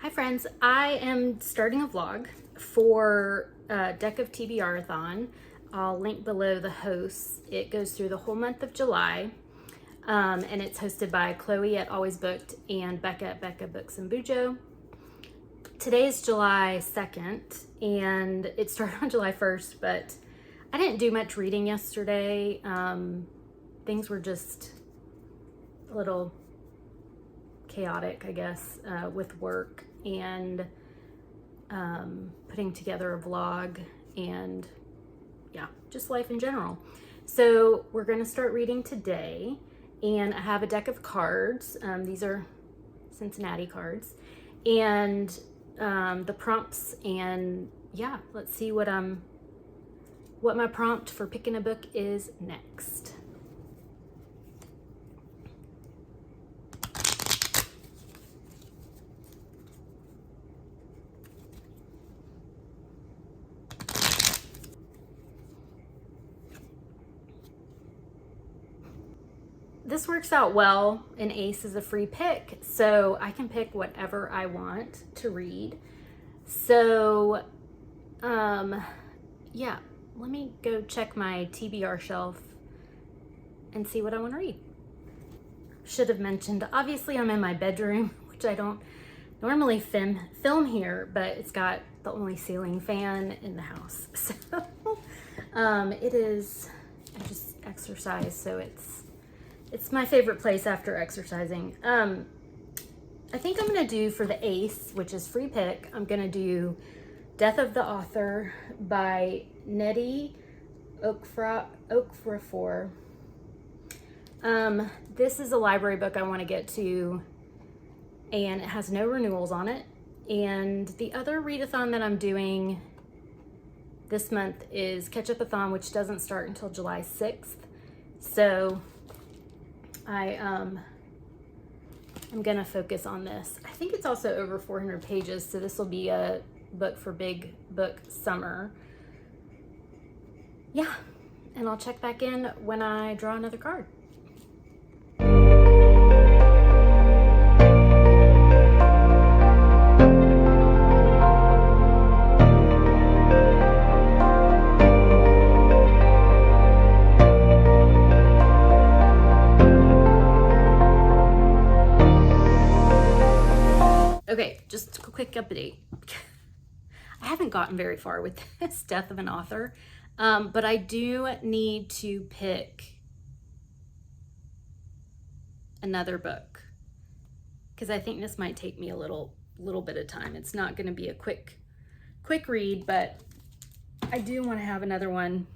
Hi friends, I am starting a vlog for DeckofTBRathon. I'll link below the hosts. It goes through the whole month of July, and it's hosted by Chloe at Always Booked and Becca at Becca Books and Bujo. Today is July 2nd, and it started on July 1st, but I didn't do much reading yesterday. Things were just a little chaotic, I guess, with work and putting together a vlog and yeah, just life in general. So we're going to start reading today, and I have a deck of cards. These are Cincinnati cards, and the prompts, and yeah, let's see what my prompt for picking a book is next. This works out well. An ace is a free pick, so I can pick whatever I want to read. So, yeah, let me go check my TBR shelf and see what I want to read. Should have mentioned, obviously I'm in my bedroom, which I don't normally film here, but it's got the only ceiling fan in the house. So, it is, I just exercise, so it's my favorite place after exercising. I think I'm gonna do, for the ace, which is free pick, I'm gonna do Death of the Author by Nnedi Okorafor. This is a library book I want to get to, and it has no renewals on it. And the other readathon that I'm doing this month is Catch-Up-a-thon, which doesn't start until July 6th. So I'm gonna focus on this. I think it's also over 400 pages, so this will be a book for Big Book Summer. Yeah, and I'll check back in when I draw another card. Okay, just a quick update. I haven't gotten very far with this Death of an Author, but I do need to pick another book because I think this might take me a little bit of time. It's not going to be a quick read, but I do want to have another one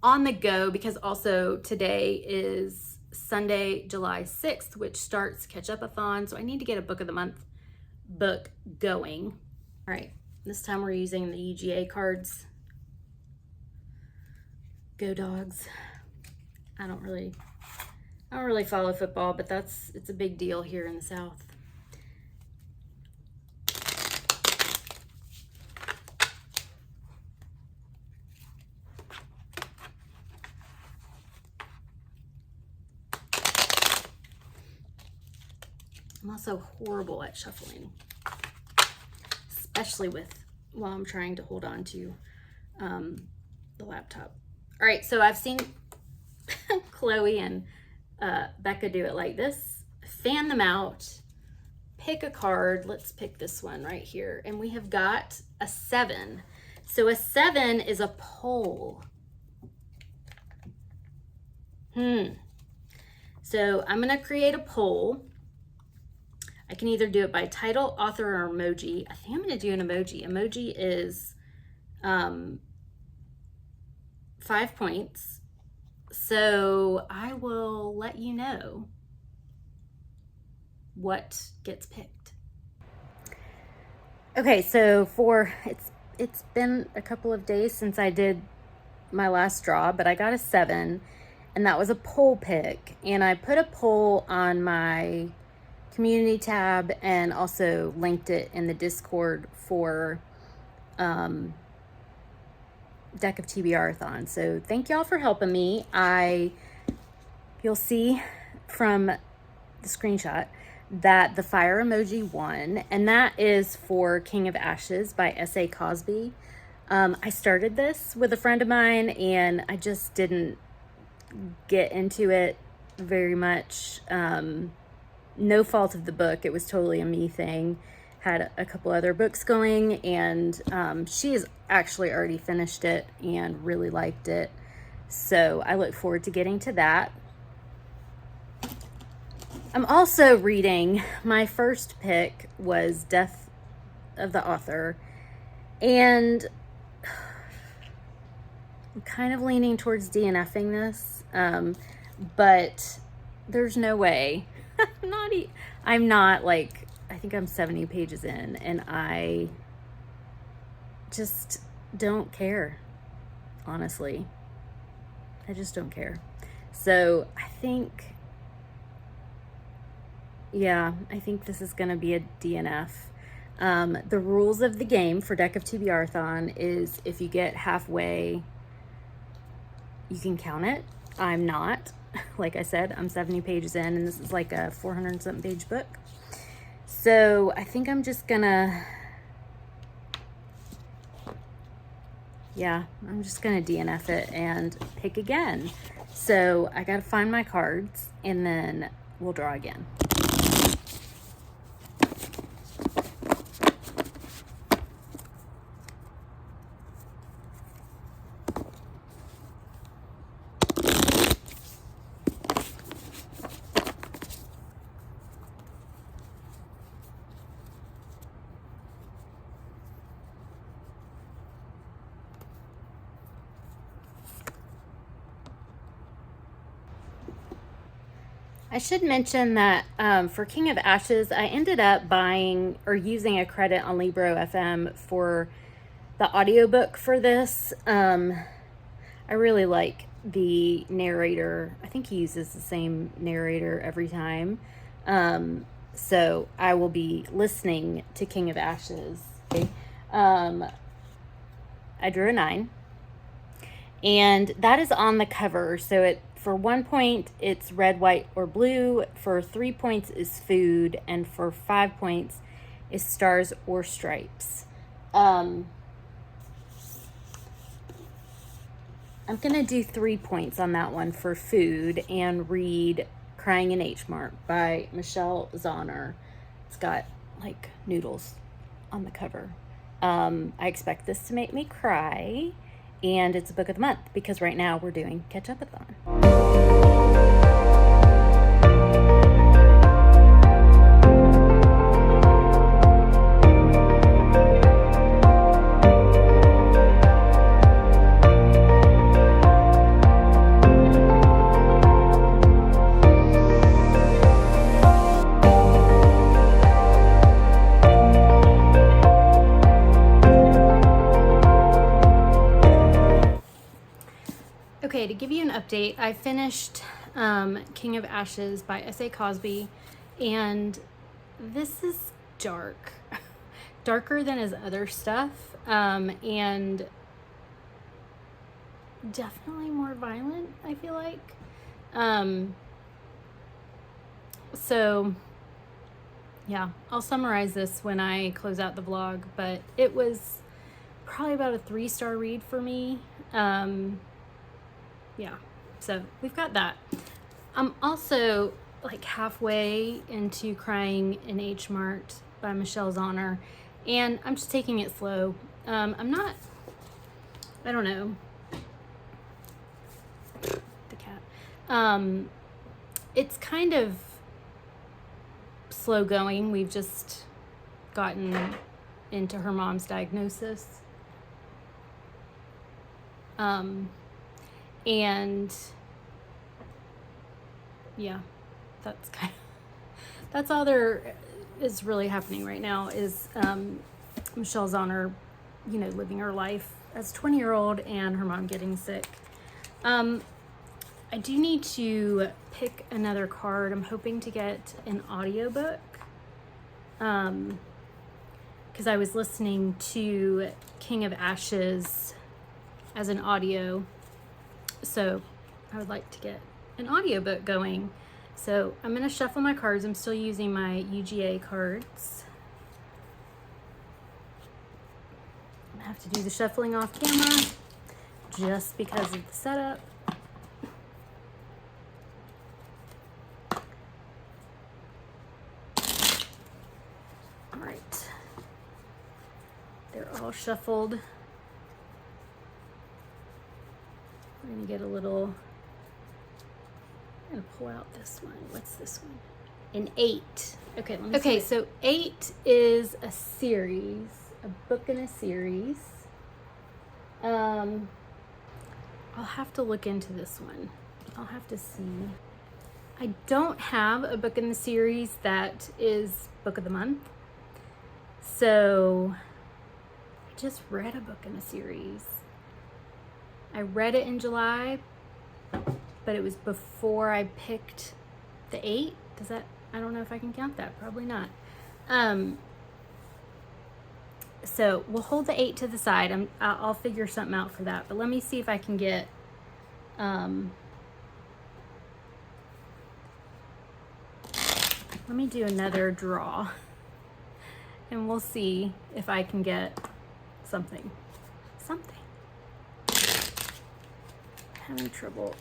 on the go, because also today is Sunday, July 6th, which starts Catch-Up-a-thon. So I need to get a book of the month book going. All right, this time we're using the UGA cards. Go Dogs. I don't really follow football, but it's a big deal here in the South. I'm also horrible at shuffling, especially while I'm trying to hold on to the laptop. All right, so I've seen Chloe and Becca do it like this. Fan them out, pick a card. Let's pick this one right here. And we have got a 7. So a 7 is a poll. So I'm gonna create a poll. I can either do it by title, author, or emoji. I think I'm gonna do an emoji. Emoji is 5 points. So I will let you know what gets picked. Okay, so it's been a couple of days since I did my last draw, but I got a 7, and that was a poll pick. And I put a poll on my community tab and also linked it in the Discord for DeckofTBRathon. So thank y'all for helping me. You'll see from the screenshot that the fire emoji won, and that is for King of Ashes by S.A. Cosby. I started this with a friend of mine, and I just didn't get into it very much. No fault of the book. It was totally a me thing. Had a couple other books going, and she has actually already finished it and really liked it. So I look forward to getting to that. I'm also reading, my first pick was Death of the Author, and I'm kind of leaning towards DNFing this, but there's no way. I'm not like, I think I'm 70 pages in, and I just don't care, honestly. I just don't care. So I think this is going to be a DNF. The rules of the game for DeckofTBRathon is if you get halfway, you can count it. I'm not. Like I said, I'm 70 pages in, and this is like a 400-something page book. So I think I'm just gonna, I'm just gonna DNF it and pick again. So I gotta find my cards, and then we'll draw again. I should mention that for King of Ashes, I ended up buying or using a credit on Libro FM for the audiobook for this. I really like the narrator. I think he uses the same narrator every time. So I will be listening to King of Ashes. I drew a 9. And that is on the cover. So for 1 point, it's red, white, or blue. For 3 points is food. And for 5 points is stars or stripes. I'm going to do 3 points on that one for food and read Crying in H Mark by Michele. It's got like noodles on the cover. I expect this to make me cry. And it's a book of the month because right now we're doing Catch-Up-a-thon. Okay, to give you an update, I finished King of Ashes by S.A. Cosby, and this is dark. Darker than his other stuff, and definitely more violent, I feel like. So, yeah, I'll summarize this when I close out the vlog, but it was probably about a 3-star read for me. Yeah, so we've got that. I'm also like halfway into Crying in H Mark by Michele, and I'm just taking it slow. I don't know. The cat. It's kind of slow going. We've just gotten into her mom's diagnosis. And yeah, that's all there is really happening right now is Michele, living her life as a 20-year-old and her mom getting sick. I do need to pick another card. I'm hoping to get an audiobook because I was listening to King of Ashes as an audio. So I would like to get an audiobook going. So I'm gonna shuffle my cards. I'm still using my UGA cards. I have to do the shuffling off camera just because of the setup. All right, they're all shuffled. We're gonna get a little, I'm gonna pull out this one. What's this one? An 8. Okay, let me see. So 8 is a series, a book in a series. I'll have to look into this one. I'll have to see. I don't have a book in the series that is book of the month. So I just read a book in a series. I read it in July, but it was before I picked the 8. Does that, I don't know if I can count that, probably not. So we'll hold the 8 to the side. I'll figure something out for that, but let me see if I can get, let me do another draw and we'll see if I can get something. I'm having trouble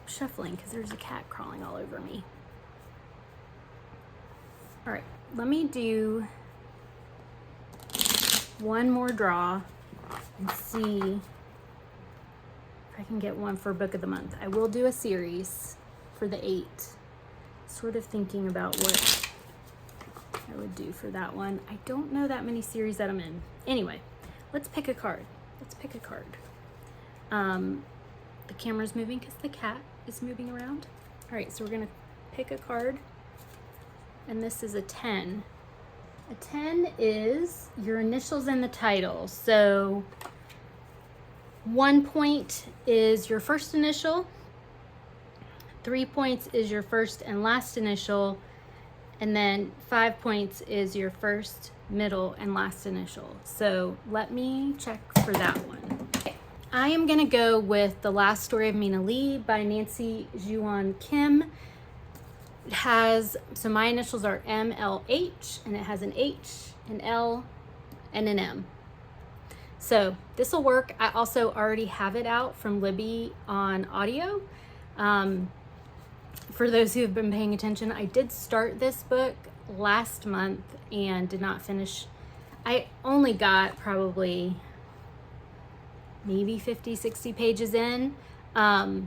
shuffling because there's a cat crawling all over me. All right, let me do one more draw and see if I can get one for book of the month. I will do a series for the 8. Sort of thinking about what I would do for that one. I don't know that many series that I'm in. Anyway, let's pick a card. The camera's moving because the cat is moving around. All right, so we're gonna pick a card, and this is a 10. A 10 is your initials in the title. So 1 point is your first initial, 3 points is your first and last initial, and then 5 points is your first, middle, and last initial. So let me check for that one. Okay. I am gonna go with The Last Story of Mina Lee by Nancy Juan Kim. It has, so my initials are MLH, and it has an H, an L, and an M. So this will work. I also already have it out from Libby on audio. For those who have been paying attention, I did start this book last month and did not finish. I only got probably maybe 50, 60 pages in. But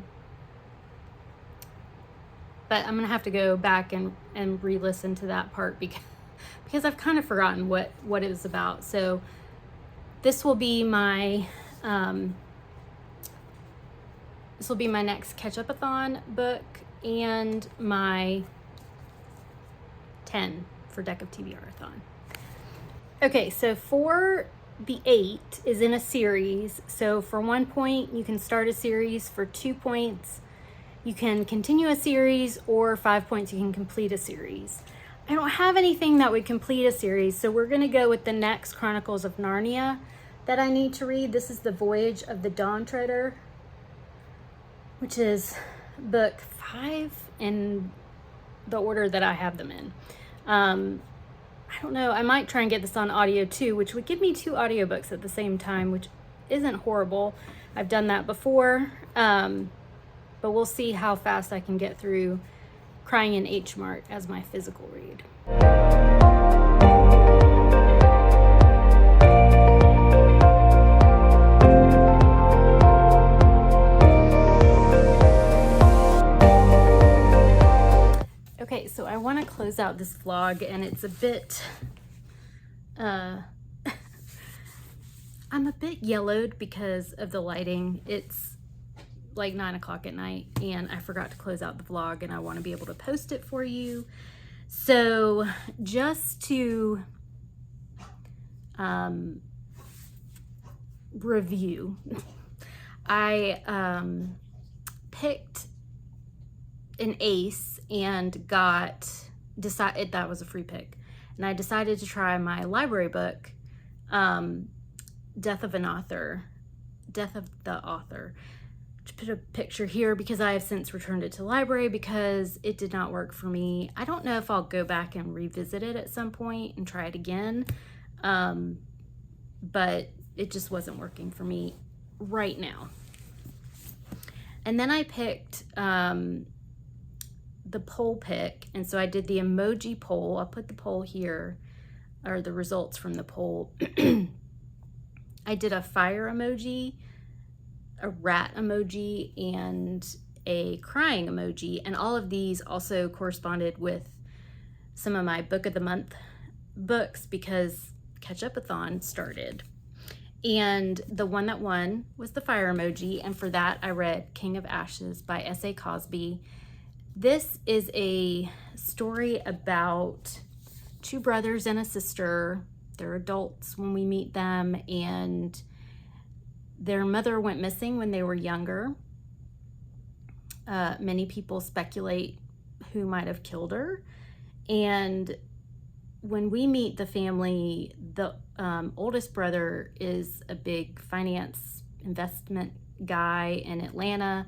I'm gonna have to go back and re-listen to that part because I've kind of forgotten what it was about. So this will be my next catch-up-a-thon book and my 10 for DeckofTBRathon. Okay, so for the 8 is in a series. So for 1 point, you can start a series. For 2 points, you can continue a series, or 5 points, you can complete a series. I don't have anything that would complete a series, so we're gonna go with the next Chronicles of Narnia that I need to read. This is The Voyage of the Dawn Treader, which is book 5 in the order that I have them in. I don't know, I might try and get this on audio too, which would give me 2 audiobooks at the same time, which isn't horrible. I've done that before. But we'll see how fast I can get through Crying in H Mart as my physical read. Okay, so I want to close out this vlog, and it's a bit, I'm a bit yellowed because of the lighting. It's like 9 o'clock at night and I forgot to close out the vlog, and I want to be able to post it for you. So just to review, I picked an ace and decided that was a free pick, and I decided to try my library book, Death of the Author, to put a picture here because I have since returned it to the library because it did not work for me. I don't know if I'll go back and revisit it at some point and try it again, but it just wasn't working for me right now. And then I picked the poll pick, and so I did the emoji poll. I'll put the poll here, or the results from the poll. I did a fire emoji, a rat emoji, and a crying emoji, and all of these also corresponded with some of my book of the month books because Catch-Up-a-thon started. And the one that won was the fire emoji, and for that I read King of Ashes by S.A. Cosby. This is a story about two brothers and a sister. They're adults when we meet them, and their mother went missing when they were younger. Many people speculate who might have killed her. And when we meet the family, the oldest brother is a big finance investment guy in Atlanta,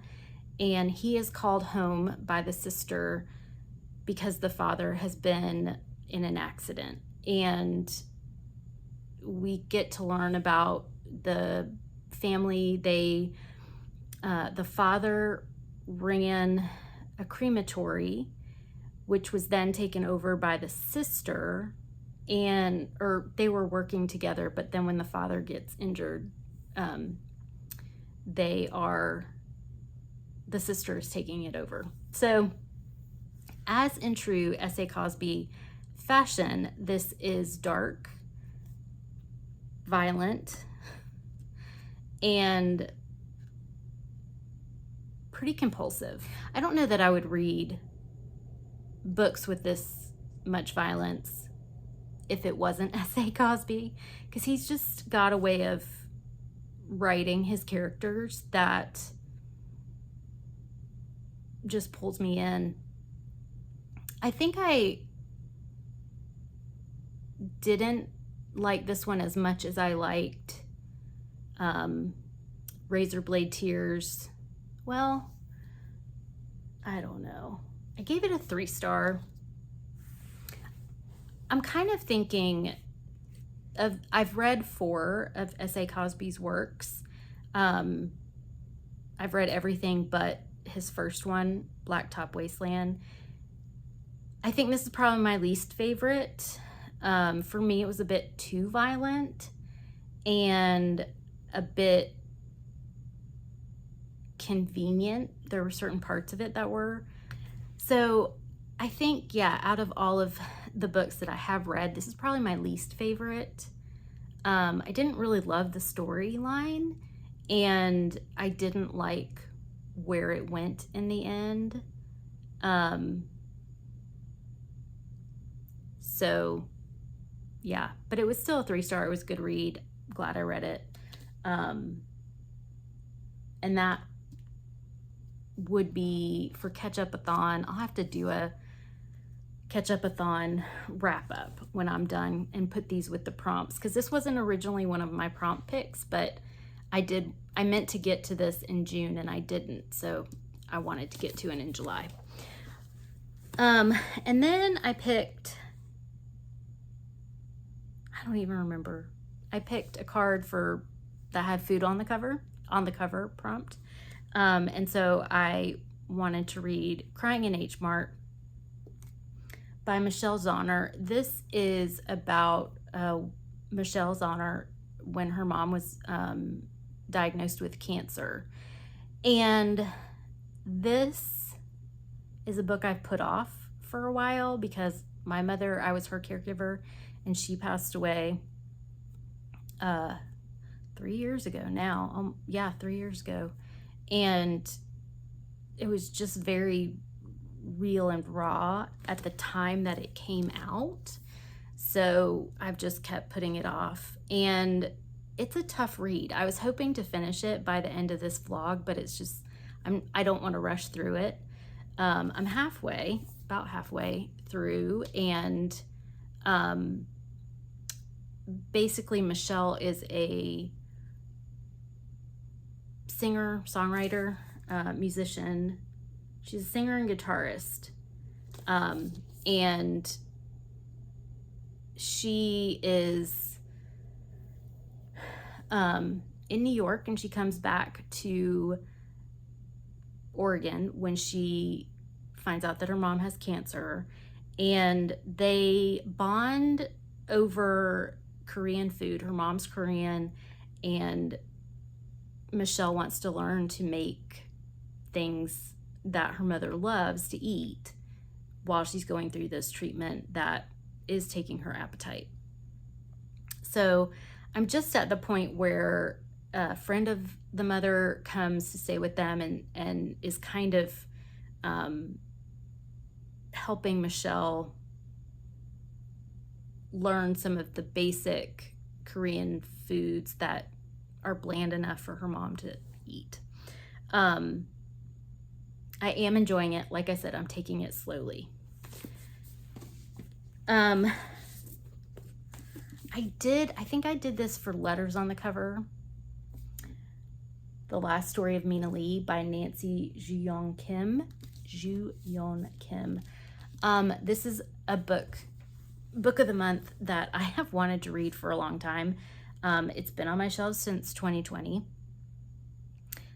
and he is called home by the sister because the father has been in an accident. And we get to learn about the family. The father ran a crematory, which was then taken over by the sister, or they were working together, but then when the father gets injured, the sister is taking it over. So as in true S.A. Cosby fashion, this is dark, violent, and pretty compulsive. I don't know that I would read books with this much violence if it wasn't S.A. Cosby, because he's just got a way of writing his characters that just pulls me in. I think I didn't like this one as much as I liked Razor Blade Tears. Well, I don't know. I gave it a 3-star. I'm kind of thinking of, I've read 4 of S.A. Cosby's works. I've read everything but his first one, Blacktop Wasteland. I think this is probably my least favorite. For me, it was a bit too violent and a bit convenient. There were certain parts of it that were. So I think, yeah, out of all of the books that I have read, this is probably my least favorite. I didn't really love the storyline, and I didn't like where it went in the end. So yeah, but it was still a 3-star. It was a good read. Glad I read it. And that would be for Catch-Up-a-thon. I'll have to do a Catch-Up-a-thon wrap up when I'm done and put these with the prompts, because this wasn't originally one of my prompt picks, but I meant to get to this in June and I didn't, so I wanted to get to it in July. And then I picked, I don't even remember. I picked a card that had food on the cover prompt. And so I wanted to read Crying in H Mart by Michele Zauner. This is about Michele Zauner when her mom was diagnosed with cancer. And this is a book I've put off for a while because my mother, I was her caregiver, and she passed away 3 years ago now. Yeah, 3 years ago. And it was just very real and raw at the time that it came out. So I've just kept putting it off. And it's a tough read. I was hoping to finish it by the end of this vlog, but it's just, I don't want to rush through it. I'm about halfway through, and basically Michele is a singer, songwriter, musician. She's a singer and guitarist. And she is in New York, and she comes back to Oregon when she finds out that her mom has cancer, and they bond over Korean food. Her mom's Korean, and Michele wants to learn to make things that her mother loves to eat while she's going through this treatment that is taking her appetite. So I'm just at the point where a friend of the mother comes to stay with them and is kind of helping Michele learn some of the basic Korean foods that are bland enough for her mom to eat. I am enjoying it. Like I said, I'm taking it slowly. I think I did this for Letters on the Cover. The Last Story of Mina Lee by Nancy Ju-Yeon Kim. This is a book of the month that I have wanted to read for a long time. It's been on my shelves since 2020.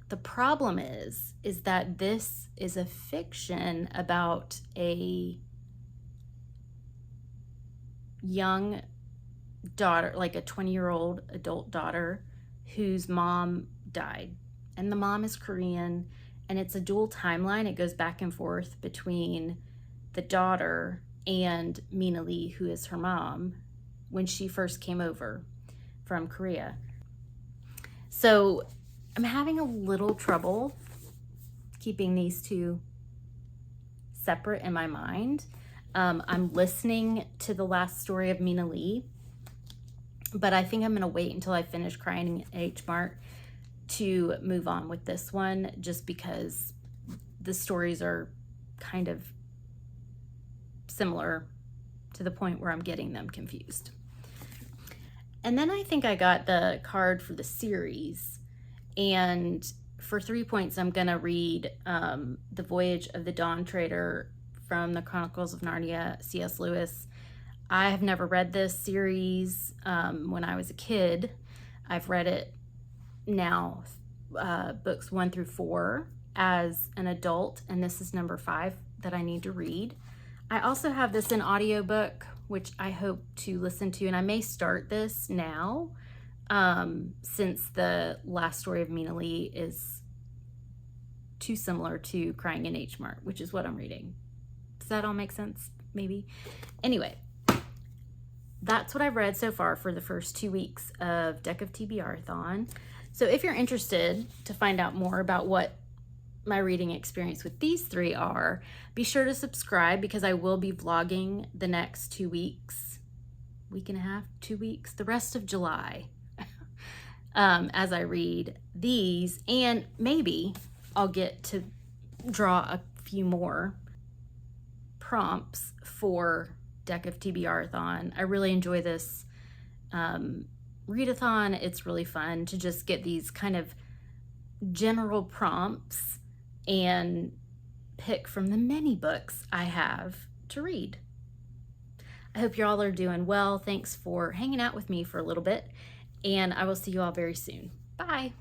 The problem is that this is a fiction about a young daughter, like a 20-year-old adult daughter whose mom died. And the mom is Korean, and it's a dual timeline. It goes back and forth between the daughter and Mina Lee, who is her mom, when she first came over from Korea. So I'm having a little trouble keeping these two separate in my mind. I'm listening to The Last Story of Mina Lee, but I think I'm going to wait until I finish Crying in H Mart to move on with this one, just because the stories are kind of similar to the point where I'm getting them confused. And then I think I got the card for the series, and for 3 points I'm gonna read The Voyage of the Dawn Treader from the Chronicles of Narnia, C.S. Lewis. I have never read this series when I was a kid. I've read it now, books 1 through 4 as an adult, and this is number 5 that I need to read. I also have this in audiobook, which I hope to listen to, and I may start this now since The Last Story of Mina Lee is too similar to Crying in H Mart, which is what I'm reading. Does that all make sense? Maybe. Anyway, that's what I've read so far for the first 2 weeks of DeckofTBRathon. So if you're interested to find out more about what my reading experience with these 3 are, be sure to subscribe, because I will be vlogging the next 2 weeks, week and a half, 2 weeks, the rest of July, as I read these, and maybe I'll get to draw a few more prompts for DeckofTBRathon. I really enjoy this readathon. It's really fun to just get these kind of general prompts and pick from the many books I have to read. I hope you all are doing well. Thanks for hanging out with me for a little bit, and I will see you all very soon. Bye.